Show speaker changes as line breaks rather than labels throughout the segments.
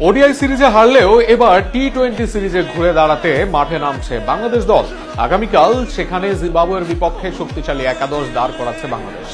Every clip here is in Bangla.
ওডিআই সিরিজে হারলেও এবার টি-20 সিরিজে ঘুরে দাঁড়াতে মাঠে নামছে বাংলাদেশ দল। আগামীকাল সেখানে জিম্বাবুয়ের বিপক্ষে শক্তিশালী একাদশ দাঁড় করাচ্ছে বাংলাদেশ।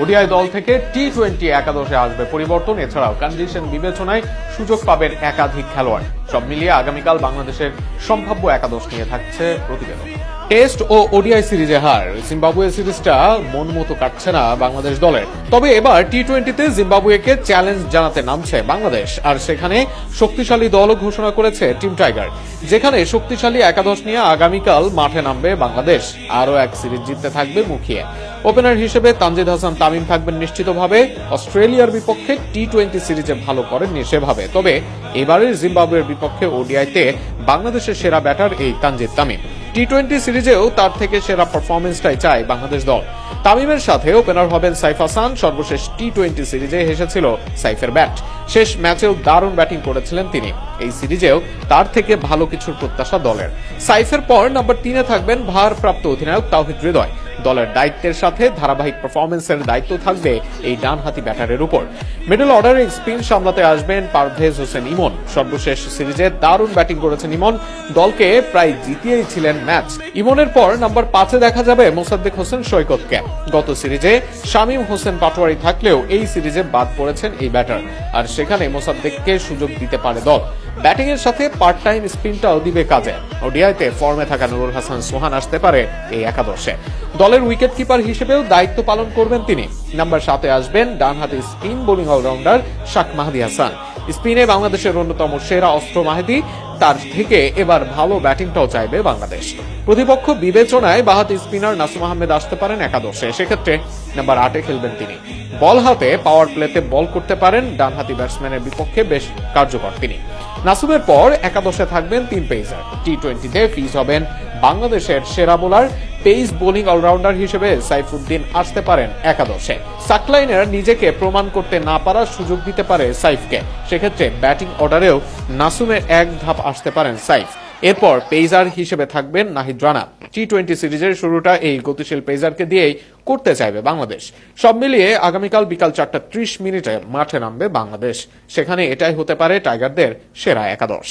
ওডিআই দল থেকে টি-20 একাদশে আসবে পরিবর্তন, এছাড়াও কন্ডিশন বিবেচনায় সুযোগ পাবেন একাধিক খেলোয়াড়। সব মিলিয়ে আগামীকাল বাংলাদেশের সম্ভাব্য একাদশ নিয়ে থাকছে প্রতিবেদন। টেস্ট ও ওডিআই সিরিজে হার, জিম্বাবুয়ে সিরিজটা মন মতো কাটছে না বাংলাদেশ দলের। তবে এবার টি-20তে জিম্বাবুয়েকে চ্যালেঞ্জ জানাতে নামছে বাংলাদেশ, আর সেখানে শক্তিশালী দলও ঘোষণা করেছে টিম টাইগার। যেখানে শক্তিশালী একাদশ নিয়ে আগামীকাল মাঠে নামবে বাংলাদেশ, আরও এক সিরিজ জিততে থাকবে মুখিয়ে। ওপেনার হিসেবে তানজিদ হাসান তামিম থাকবেন নিশ্চিতভাবে। অস্ট্রেলিয়ার বিপক্ষে টি-20 সিরিজে ভালো করেননি সেভাবে, তবে এবারের জিম্বাবুয়ের বিপক্ষে ওডিআইতে বাংলাদেশের সেরা ব্যাটার এই তানজিদ তামিম। টি-20 সিরিজেও তার থেকে সেরা পারফরমেন্সটাই চায় বাংলাদেশ দল। তামিমের সাথে ওপেনার হবেন সাইফ হাসান। সর্বশেষ টি-20 সিরিজে হেসেছিল সাইফের ব্যাট। শেষ ম্যাচেও দারুণ ব্যাটিং করেছিলেন তিনি। এই সিরিজেও তার থেকে ভালো কিছুর প্রত্যাশা দলের। সাইফের পর নাম্বার 3-এ থাকবেন ভারপ্রাপ্ত অধিনায়ক তাওহিদ হৃদয়। দলের দায়িত্বের সাথে ধারাবাহিক পারফরমেন্সের দায়িত্ব থাকবে এই ডানহাতি ব্যাটারের উপর। মিডল অর্ডারে স্পিন সামলাতে আসবেন পারভেজ হোসেন ইমন। সর্বশেষ সিরিজে দারুণ ব্যাটিং করেছেন ইমন, দলকে প্রায় জিতিয়েই ছিলেন ম্যাচ। ইমনের পর নাম্বার 5-এ দেখা যাবে মোসাদ্দেক হোসেন সৈকতকে। গত সিরিজে শামীম হোসেন পাটোয়ারি থাকলেও এই সিরিজে বাদ পড়েছেন এই ব্যাটার, আর সেখানে মোসাদ্দেককে সুযোগ দিতে পারে দল। ব্যাটিং এর সাথে পার্ট টাইম স্পিনটাও দিবে কাজে। ওডিআইতে ফর্মে থাকা নুরুল হাসান সোহান আসতে পারে এই একাদশে। দলের উইকেট কিপার হিসেবেও দায়িত্ব পালন করবেন তিনি। নাম্বার 7-এ আসবেন ডানহাতি স্পিন বোলিং অলরাউন্ডার শাক মাহাদি হাসান। স্পিনে বাংলাদেশের অন্যতম সেরা অস্ত্র মাহাদি, তার থেকে এবার ভালো ব্যাটিংটাও চাইবে বাংলাদেশ। প্রতিপক্ষ বিবেচনায় বাহাতি স্পিনার নাসুম আহমেদ আসতে পারেন একাদশে। সেক্ষেত্রে নাম্বার 8-এ খেলবেন তিনি। বল হাতে পাওয়ার প্লেতে বল করতে পারেন, ডানহাতি ব্যাটসম্যানের বিপক্ষে বেশ কার্যকর তিনি। নাসুমের পর একাদশে থাকবেন 3 পেসার। টি-20তে ফিজ হবেন বাংলাদেশের সেরা বোলার। পেস বোলিং অলরাউন্ডার হিসেবে সাইফুদ্দিন আসতে পারেন একাদশে। সাকলাইনের নিজেকে প্রমাণ করতে না পারার সুযোগ দিতে পারে সাইফকে। সেক্ষেত্রে ব্যাটিং অর্ডারেও নাসুমের এক ধাপ আসতে পারেন সাইফ। এরপর পেসার হিসেবে থাকবেন নাহিদ রানা। টি-20 সিরিজের শুরুটা এই গতিশীল পেসারকে দিয়েই করতে চাইবে বাংলাদেশ। সব মিলিয়ে আগামীকাল বিকাল 4:30 মাঠে নামবে বাংলাদেশ। সেখানে এটাই হতে পারে টাইগারদের সেরা একাদশ।